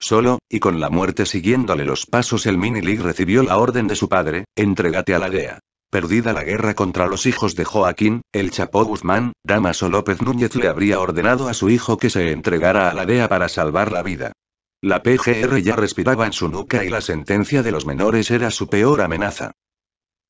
Solo, y con la muerte siguiéndole los pasos, el Mini-League recibió la orden de su padre: entrégate a la DEA. Perdida la guerra contra los hijos de Joaquín, el Chapo Guzmán, Dámaso López Núñez le habría ordenado a su hijo que se entregara a la DEA para salvar la vida. La PGR ya respiraba en su nuca y la sentencia de los menores era su peor amenaza.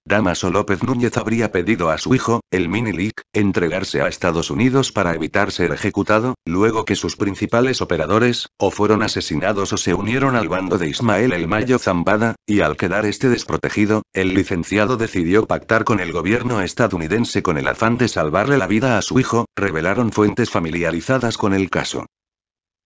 Dámaso López Núñez habría pedido a su hijo, el Mini-League, entregarse a Estados Unidos para evitar ser ejecutado, luego que sus principales operadores, o fueron asesinados o se unieron al bando de Ismael El Mayo Zambada, y al quedar este desprotegido, el licenciado decidió pactar con el gobierno estadounidense con el afán de salvarle la vida a su hijo, revelaron fuentes familiarizadas con el caso.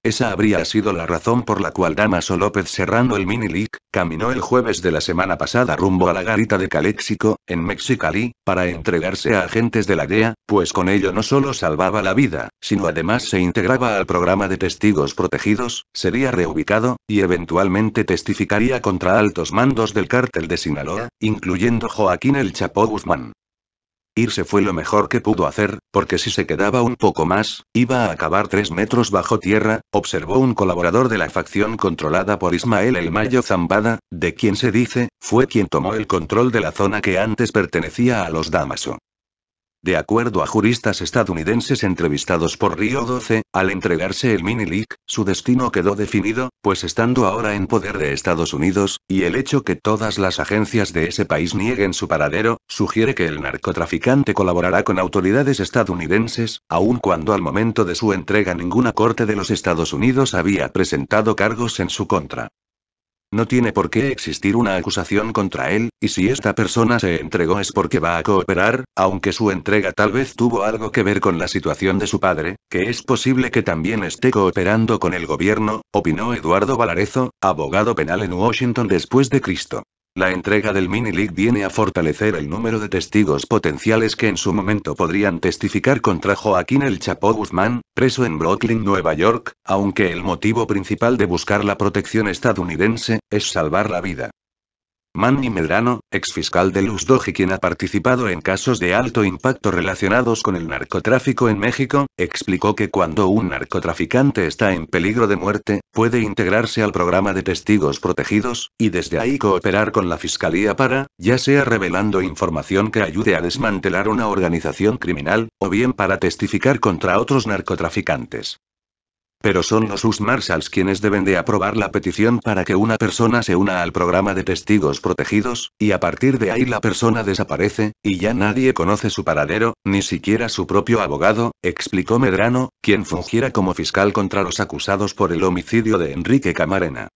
Esa habría sido la razón por la cual Dámaso López Serrano, el Mini-League, caminó el jueves de la semana pasada rumbo a la garita de Calexico, en Mexicali, para entregarse a agentes de la DEA, pues con ello no solo salvaba la vida, sino además se integraba al programa de testigos protegidos, sería reubicado, y eventualmente testificaría contra altos mandos del cártel de Sinaloa, incluyendo Joaquín el Chapo Guzmán. Irse fue lo mejor que pudo hacer, porque si se quedaba un poco más, iba a acabar 3 metros bajo tierra, observó un colaborador de la facción controlada por Ismael El Mayo Zambada, de quien se dice, fue quien tomó el control de la zona que antes pertenecía a los Dámaso. De acuerdo a juristas estadounidenses entrevistados por Río 12, al entregarse el Mini-League, su destino quedó definido, pues estando ahora en poder de Estados Unidos, y el hecho que todas las agencias de ese país nieguen su paradero, sugiere que el narcotraficante colaborará con autoridades estadounidenses, aun cuando al momento de su entrega ninguna corte de los Estados Unidos había presentado cargos en su contra. No tiene por qué existir una acusación contra él, y si esta persona se entregó es porque va a cooperar, aunque su entrega tal vez tuvo algo que ver con la situación de su padre, que es posible que también esté cooperando con el gobierno, opinó Eduardo Valarezo, abogado penal en Washington después de Cristo. La entrega del Mini-League viene a fortalecer el número de testigos potenciales que en su momento podrían testificar contra Joaquín el Chapo Guzmán, preso en Brooklyn, Nueva York, aunque el motivo principal de buscar la protección estadounidense es salvar la vida. Manny Medrano, exfiscal de Luz Doji, quien ha participado en casos de alto impacto relacionados con el narcotráfico en México, explicó que cuando un narcotraficante está en peligro de muerte, puede integrarse al programa de testigos protegidos, y desde ahí cooperar con la fiscalía para, ya sea revelando información que ayude a desmantelar una organización criminal, o bien para testificar contra otros narcotraficantes. Pero son los US Marshals quienes deben de aprobar la petición para que una persona se una al programa de testigos protegidos, y a partir de ahí la persona desaparece, y ya nadie conoce su paradero, ni siquiera su propio abogado, explicó Medrano, quien fungiera como fiscal contra los acusados por el homicidio de Enrique Camarena.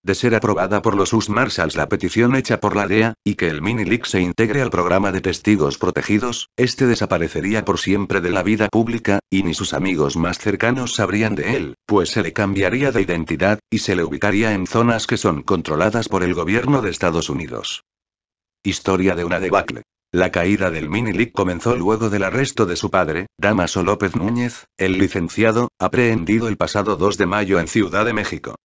De ser aprobada por los US Marshals la petición hecha por la DEA, y que el Mini-League se integre al programa de testigos protegidos, este desaparecería por siempre de la vida pública, y ni sus amigos más cercanos sabrían de él, pues se le cambiaría de identidad, y se le ubicaría en zonas que son controladas por el gobierno de Estados Unidos. Historia de una debacle. La caída del Mini-League comenzó luego del arresto de su padre, Dámaso López Núñez, el licenciado, aprehendido el pasado 2 de mayo en Ciudad de México.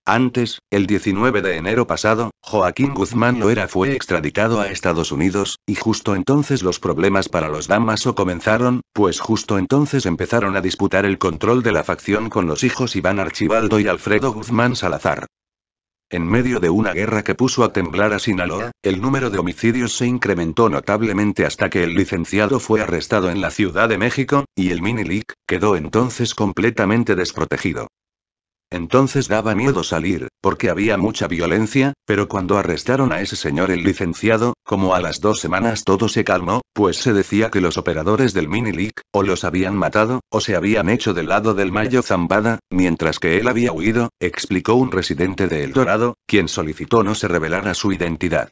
Antes, el 19 de enero pasado, Joaquín Guzmán Loera fue extraditado a Estados Unidos, y justo entonces los problemas para los Dámaso comenzaron, pues justo entonces empezaron a disputar el control de la facción con los hijos Iván Archibaldo y Alfredo Guzmán Salazar. En medio de una guerra que puso a temblar a Sinaloa, el número de homicidios se incrementó notablemente hasta que el licenciado fue arrestado en la Ciudad de México, y el Mini-League quedó entonces completamente desprotegido. Entonces daba miedo salir, porque había mucha violencia, pero cuando arrestaron a ese señor el licenciado, como a las 2 semanas todo se calmó, pues se decía que los operadores del Mini-League, o los habían matado, o se habían hecho del lado del Mayo Zambada, mientras que él había huido, explicó un residente de El Dorado, quien solicitó no se revelara su identidad.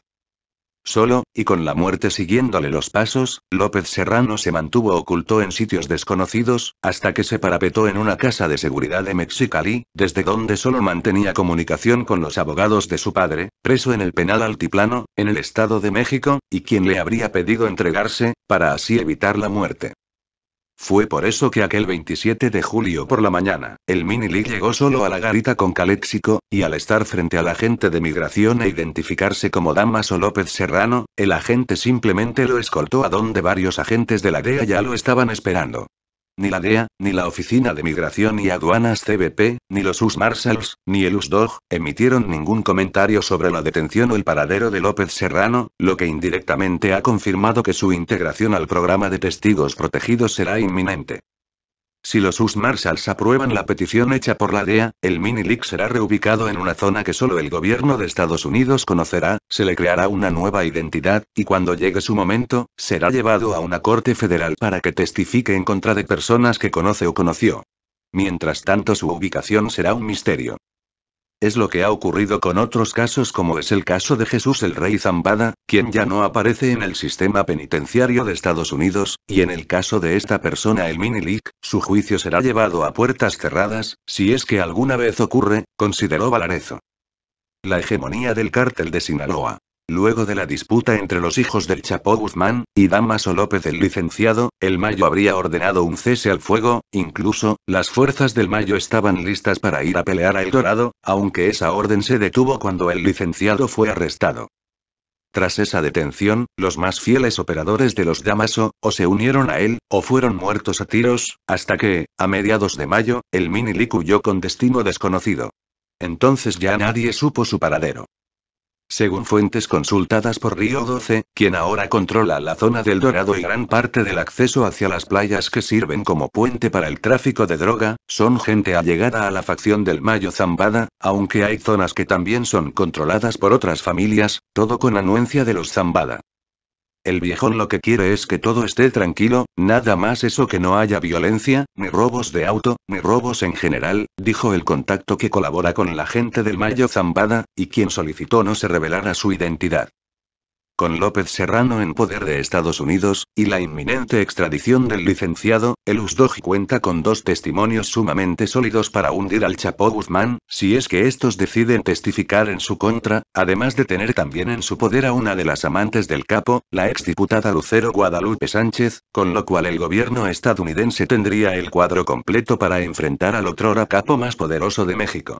Solo, y con la muerte siguiéndole los pasos, López Serrano se mantuvo oculto en sitios desconocidos, hasta que se parapetó en una casa de seguridad de Mexicali, desde donde solo mantenía comunicación con los abogados de su padre, preso en el penal Altiplano, en el Estado de México, y quien le habría pedido entregarse, para así evitar la muerte. Fue por eso que aquel 27 de julio por la mañana, el Mini-League llegó solo a la garita con Calexico, y al estar frente al agente de migración e identificarse como Dámaso López Serrano, el agente simplemente lo escoltó a donde varios agentes de la DEA ya lo estaban esperando. Ni la DEA, ni la Oficina de Migración y Aduanas CBP, ni los US Marshals, ni el USDOG, emitieron ningún comentario sobre la detención o el paradero de López Serrano, lo que indirectamente ha confirmado que su integración al programa de testigos protegidos será inminente. Si los US Marshals aprueban la petición hecha por la DEA, el Mini-Leak será reubicado en una zona que solo el gobierno de Estados Unidos conocerá, se le creará una nueva identidad, y cuando llegue su momento, será llevado a una corte federal para que testifique en contra de personas que conoce o conoció. Mientras tanto, su ubicación será un misterio. Es lo que ha ocurrido con otros casos, como es el caso de Jesús el Rey Zambada, quien ya no aparece en el sistema penitenciario de Estados Unidos, y en el caso de esta persona el Mini-Leak, su juicio será llevado a puertas cerradas, si es que alguna vez ocurre, consideró Valarezo. La hegemonía del cártel de Sinaloa. Luego de la disputa entre los hijos del Chapo Guzmán y Damaso López el licenciado, el Mayo habría ordenado un cese al fuego, incluso, las fuerzas del Mayo estaban listas para ir a pelear a El Dorado, aunque esa orden se detuvo cuando el licenciado fue arrestado. Tras esa detención, los más fieles operadores de los Damaso, o se unieron a él, o fueron muertos a tiros, hasta que, a mediados de mayo, el Mini-Leak huyó con destino desconocido. Entonces ya nadie supo su paradero. Según fuentes consultadas por Río 12, quien ahora controla la zona del Dorado y gran parte del acceso hacia las playas que sirven como puente para el tráfico de droga, son gente allegada a la facción del Mayo Zambada, aunque hay zonas que también son controladas por otras familias, todo con anuencia de los Zambada. El viejón lo que quiere es que todo esté tranquilo, nada más, eso, que no haya violencia, ni robos de auto, ni robos en general, dijo el contacto que colabora con la gente del Mayo Zambada, y quien solicitó no se revelara su identidad. Con López Serrano en poder de Estados Unidos, y la inminente extradición del licenciado, el USDOG cuenta con dos testimonios sumamente sólidos para hundir al Chapo Guzmán, si es que estos deciden testificar en su contra, además de tener también en su poder a una de las amantes del capo, la exdiputada Lucero Guadalupe Sánchez, con lo cual el gobierno estadounidense tendría el cuadro completo para enfrentar al otrora capo más poderoso de México.